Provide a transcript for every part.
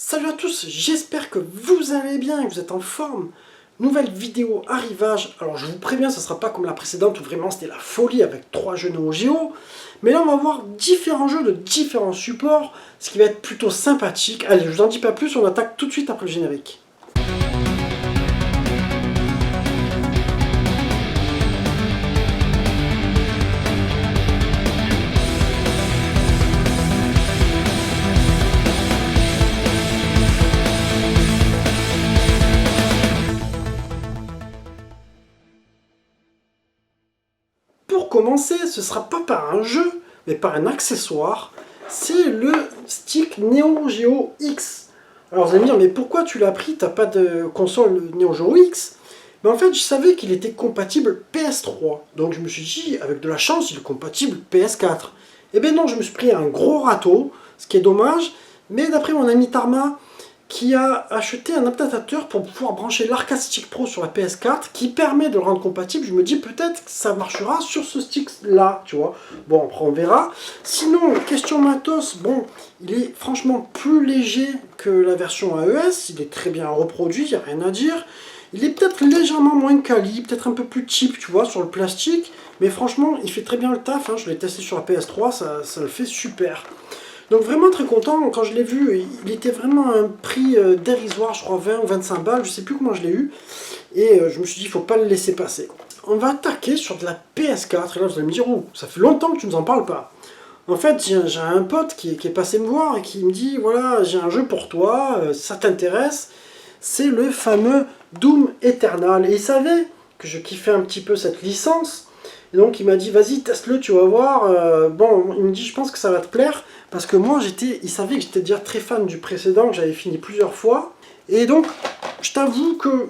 Salut à tous, j'espère que vous allez bien, que vous êtes en forme. Nouvelle vidéo arrivage. Alors je vous préviens, ce ne sera pas comme la précédente où vraiment c'était la folie avec 3 jeux Neo Geo. Mais là on va voir différents jeux de différents supports, ce qui va être plutôt sympathique. Allez, je vous en dis pas plus, on attaque tout de suite après le générique. Pour commencer, ce ne sera pas par un jeu, mais par un accessoire. C'est le stick Neo Geo X. Alors vous allez me dire, mais pourquoi tu l'as pris? T'as pas de console Neo Geo X? Mais en fait, je savais qu'il était compatible PS3. Donc je me suis dit, avec de la chance, il est compatible PS4. Et bien non, je me suis pris un gros râteau, ce qui est dommage. Mais d'après mon ami Tarma, qui a acheté un adaptateur pour pouvoir brancher l'Arcade Stick Pro sur la PS4 qui permet de le rendre compatible. Je me dis peut-être que ça marchera sur ce stick là, tu vois. Bon, après on verra. Sinon, question matos, bon, il est franchement plus léger que la version AES, il est très bien reproduit, il n'y a rien à dire. Il est peut-être légèrement moins quali, peut-être un peu plus cheap, tu vois, sur le plastique, mais franchement, il fait très bien le taf, hein. Je l'ai testé sur la PS3, ça le fait super. Donc vraiment très content, quand je l'ai vu, il était vraiment à un prix dérisoire, je crois 20 ou 25 balles, je sais plus comment je l'ai eu. Et je me suis dit, il faut pas le laisser passer. On va attaquer sur de la PS4, et là vous allez me dire, oh, ça fait longtemps que tu ne nous en parles pas. En fait, j'ai un pote qui est passé me voir et qui me dit, voilà, j'ai un jeu pour toi, si ça t'intéresse. C'est le fameux Doom Eternal. Et il savait que je kiffais un petit peu cette licence. Et donc il m'a dit, vas-y, teste-le, tu vas voir. Bon, il me dit, je pense que ça va te plaire. Parce que moi, il savait que j'étais déjà très fan du précédent, que j'avais fini plusieurs fois. Et donc, je t'avoue que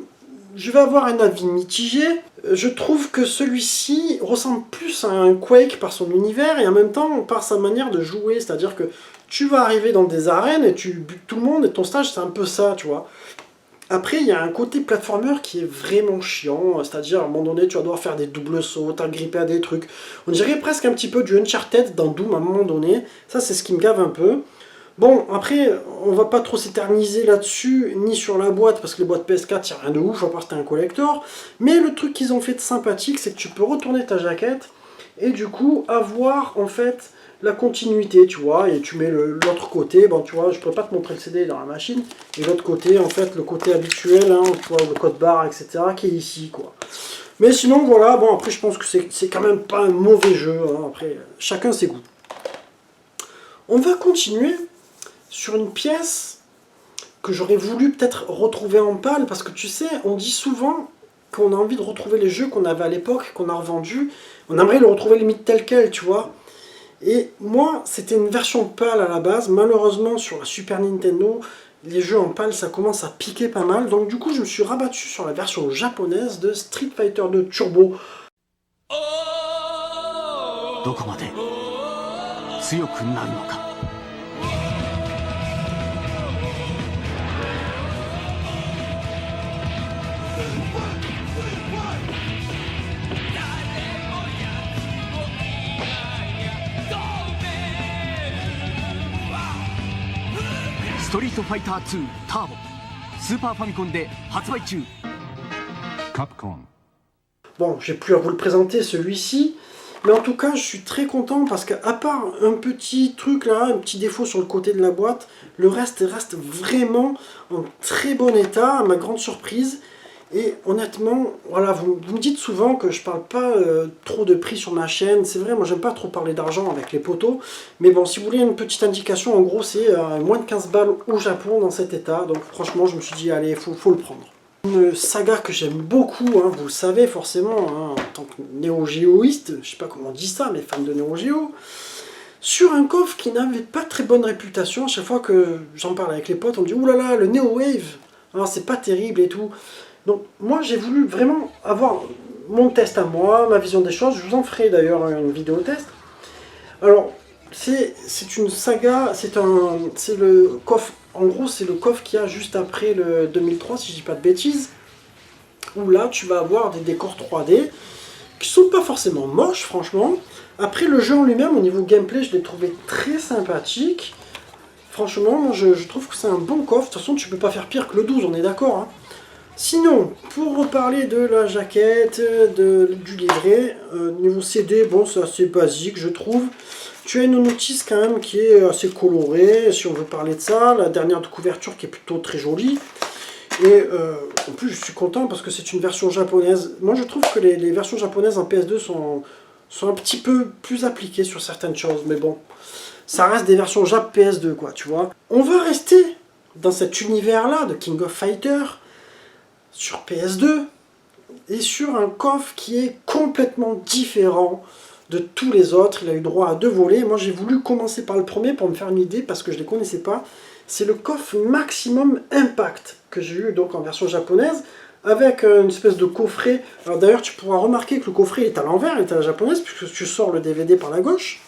je vais avoir un avis mitigé. Je trouve que celui-ci ressemble plus à un Quake par son univers et en même temps par sa manière de jouer. C'est-à-dire que tu vas arriver dans des arènes et tu butes tout le monde et ton stage, c'est un peu ça, tu vois. Après, il y a un côté platformer qui est vraiment chiant, c'est-à-dire à un moment donné, tu vas devoir faire des doubles sauts, t'agripper à des trucs. On dirait presque un petit peu du Uncharted dans Doom à un moment donné. Ça, c'est ce qui me gave un peu. Bon, après, on va pas trop s'éterniser là-dessus, ni sur la boîte, parce que les boîtes PS4, il n'y a rien de ouf, à part c'était un collector. Mais le truc qu'ils ont fait de sympathique, c'est que tu peux retourner ta jaquette, et du coup, avoir, en fait, la continuité, tu vois, et tu mets l'autre côté, bon tu vois, je ne pourrais pas te montrer le CD dans la machine, et l'autre côté, en fait, le côté habituel, hein, tu vois, le code barre, etc., qui est ici, quoi. Mais sinon, voilà, bon, après, je pense que c'est quand même pas un mauvais jeu, hein, après, chacun ses goûts. On va continuer sur une pièce que j'aurais voulu peut-être retrouver en pâle, parce que tu sais, on dit souvent qu'on a envie de retrouver les jeux qu'on avait à l'époque, qu'on a revendus, on aimerait le retrouver limite tel quel, tu vois. Et moi, c'était une version PAL à la base. Malheureusement, sur la Super Nintendo, les jeux en PAL, ça commence à piquer pas mal. Donc du coup, je me suis rabattu sur la version japonaise de Street Fighter 2 Turbo. どこまで強くなるのか。ストリートファイター2ターボスーパーファミコンで発売中。Capcom. Bon, j'ai plus à vous le présenter celui-ci, mais en tout cas, je suis très content parce qu'à part un petit truc là, un petit défaut sur le côté de la boîte, le reste vraiment en très bon état, à ma grande surprise. Et honnêtement, voilà, vous me dites souvent que je parle pas trop de prix sur ma chaîne. C'est vrai, moi j'aime pas trop parler d'argent avec les potos. Mais bon, si vous voulez une petite indication, en gros c'est moins de 15 balles au Japon dans cet état. Donc franchement, je me suis dit, allez, faut le prendre. Une saga que j'aime beaucoup, hein, vous le savez forcément, hein, en tant que néo-géoïste, je sais pas comment on dit ça, mais fan de néo-géo. Sur un coffre qui n'avait pas très bonne réputation, à chaque fois que j'en parle avec les potes, on me dit, oulala, le Neo Wave, alors c'est pas terrible et tout. Donc moi j'ai voulu vraiment avoir mon test à moi, ma vision des choses, je vous en ferai d'ailleurs une vidéo test. Alors c'est une saga, c'est le coffre, en gros c'est le coffre qu'il y a juste après le 2003 si je dis pas de bêtises, où là tu vas avoir des décors 3D qui sont pas forcément moches franchement. Après le jeu en lui-même au niveau gameplay je l'ai trouvé très sympathique. Franchement, moi, je trouve que c'est un bon coffre. De toute façon, tu peux pas faire pire que le 12, on est d'accord, hein. Sinon, pour reparler de la jaquette, du livret, niveau CD, bon, c'est assez basique, je trouve. Tu as une notice quand même qui est assez colorée, si on veut parler de ça. La dernière de couverture qui est plutôt très jolie. Et en plus, je suis content parce que c'est une version japonaise. Moi, je trouve que les versions japonaises en PS2 sont un petit peu plus appliquées sur certaines choses. Mais bon, ça reste des versions Jap PS2, quoi, tu vois. On va rester dans cet univers-là de King of Fighters sur PS2 et sur un coffre qui est complètement différent de tous les autres. Il a eu droit à 2 volets. Moi, j'ai voulu commencer par le premier pour me faire une idée parce que je ne les connaissais pas. C'est le coffre Maximum Impact que j'ai eu donc en version japonaise avec une espèce de coffret. Alors d'ailleurs, tu pourras remarquer que le coffret est à l'envers, il est à la japonaise puisque tu sors le DVD par la gauche.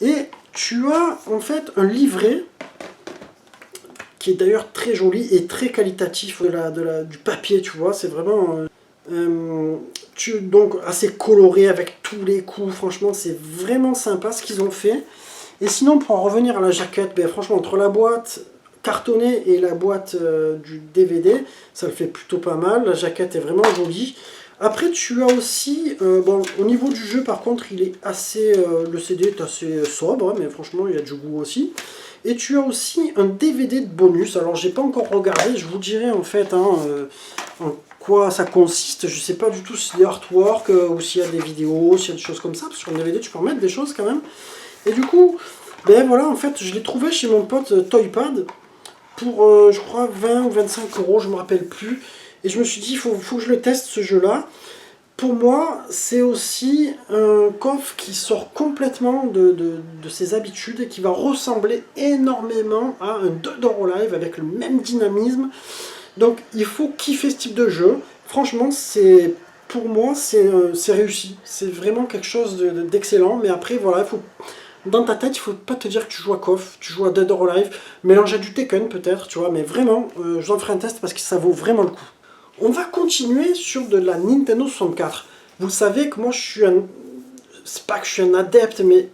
Et tu as en fait un livret qui est d'ailleurs très joli et très qualitatif du papier, tu vois, c'est vraiment donc assez coloré avec tous les coups, franchement c'est vraiment sympa ce qu'ils ont fait. Et sinon pour en revenir à la jaquette, ben, franchement entre la boîte cartonnée et la boîte du DVD, ça le fait plutôt pas mal, la jaquette est vraiment jolie. Après tu as aussi, bon au niveau du jeu par contre il est assez, le CD est assez sobre, hein, mais franchement il y a du goût aussi. Et tu as aussi un DVD de bonus. Alors, j'ai pas encore regardé. Je vous dirai en fait hein, en quoi ça consiste. Je sais pas du tout si c'est des artworks ou s'il y a des vidéos, s'il y a des choses comme ça. Parce que sur un DVD, tu peux en mettre des choses quand même. Et du coup, ben voilà, en fait, je l'ai trouvé chez mon pote Toypad pour, je crois, 20 ou 25 euros. Je me rappelle plus. Et je me suis dit, il faut que je le teste ce jeu-là. Pour moi, c'est aussi un coffre qui sort complètement de ses habitudes et qui va ressembler énormément à un Dead or Alive avec le même dynamisme. Donc il faut kiffer ce type de jeu. Franchement, pour moi, c'est réussi. C'est vraiment quelque chose d'excellent. Mais après, voilà, dans ta tête, il ne faut pas te dire que tu joues à KOF, tu joues à Dead or Alive. Mélanger du Tekken peut-être, tu vois. Mais vraiment, je vous en ferai un test parce que ça vaut vraiment le coup. On va continuer sur de la Nintendo 64. Vous le savez que moi je suis c'est pas que je suis un adepte, mais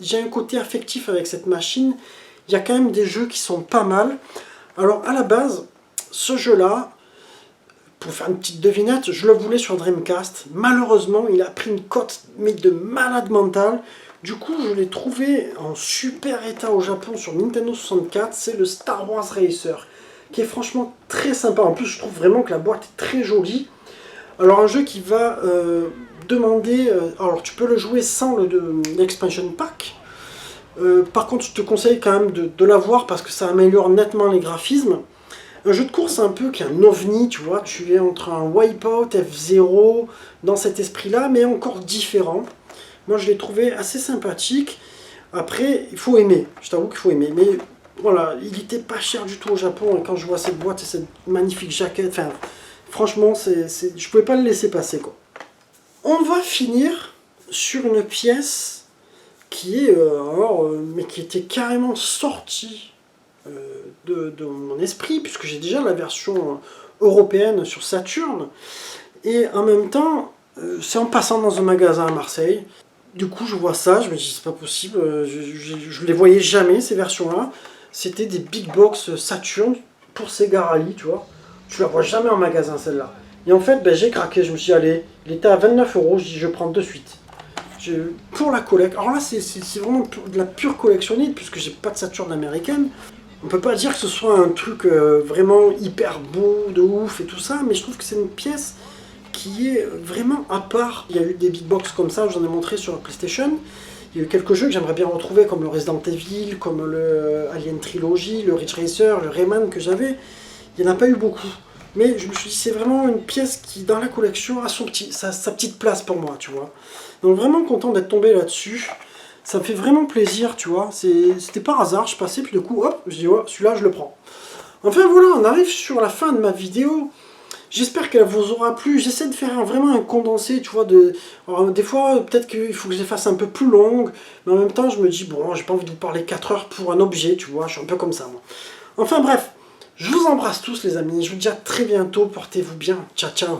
j'ai un côté affectif avec cette machine. Il y a quand même des jeux qui sont pas mal. Alors à la base, ce jeu-là, pour faire une petite devinette, je le voulais sur Dreamcast. Malheureusement, il a pris une cote mais de malade mental. Du coup, je l'ai trouvé en super état au Japon sur Nintendo 64. C'est le Star Wars Racer, qui est franchement très sympa. En plus, je trouve vraiment que la boîte est très jolie. Alors, un jeu qui va demander... alors, tu peux le jouer sans l'expansion pack. Par contre, je te conseille quand même de l'avoir parce que ça améliore nettement les graphismes. Un jeu de course un peu qui est un ovni, tu vois. Tu es entre un Wipeout, F-Zero, dans cet esprit-là, mais encore différent. Moi, je l'ai trouvé assez sympathique. Après, il faut aimer. Je t'avoue qu'il faut aimer. Mais voilà, il était pas cher du tout au Japon. Et quand je vois cette boîte et cette magnifique jaquette, enfin, franchement, je pouvais pas le laisser passer, quoi. On va finir sur une pièce qui est, mais qui était carrément sortie de mon esprit, puisque j'ai déjà la version européenne sur Saturn. Et en même temps, c'est en passant dans un magasin à Marseille. Du coup, je vois ça, je me dis, c'est pas possible, je les voyais jamais, ces versions-là. C'était des big box Saturn pour Sega Rally, tu vois. Tu la vois jamais en magasin, celle-là. Et en fait, ben, j'ai craqué, je me suis dit, allez, il était à 29 euros, je dis, je prends de suite. Pour la collecte. Alors là, c'est vraiment de la pure collectionnite, puisque j'ai pas de Saturn américaine. On peut pas dire que ce soit un truc vraiment hyper beau, de ouf et tout ça, mais je trouve que c'est une pièce qui est vraiment à part. Il y a eu des big box comme ça, j'en ai montré sur la PlayStation. Il y a eu quelques jeux que j'aimerais bien retrouver, comme le Resident Evil, comme le Alien Trilogy, le Ridge Racer, le Rayman que j'avais. Il n'y en a pas eu beaucoup. Mais je me suis dit, c'est vraiment une pièce qui, dans la collection, a sa petite place pour moi, tu vois. Donc vraiment content d'être tombé là-dessus. Ça me fait vraiment plaisir, tu vois. C'était par hasard, je passais, puis du coup, hop, je dis, ouais, celui-là, je le prends. Enfin voilà, on arrive sur la fin de ma vidéo. J'espère qu'elle vous aura plu. J'essaie de faire vraiment un condensé, tu vois. Alors, des fois, peut-être qu'il faut que je les fasse un peu plus longues. Mais en même temps, je me dis, bon, j'ai pas envie de vous parler 4 heures pour un objet, tu vois. Je suis un peu comme ça, moi. Enfin bref, je vous embrasse tous, les amis. Je vous dis à très bientôt. Portez-vous bien. Ciao, ciao.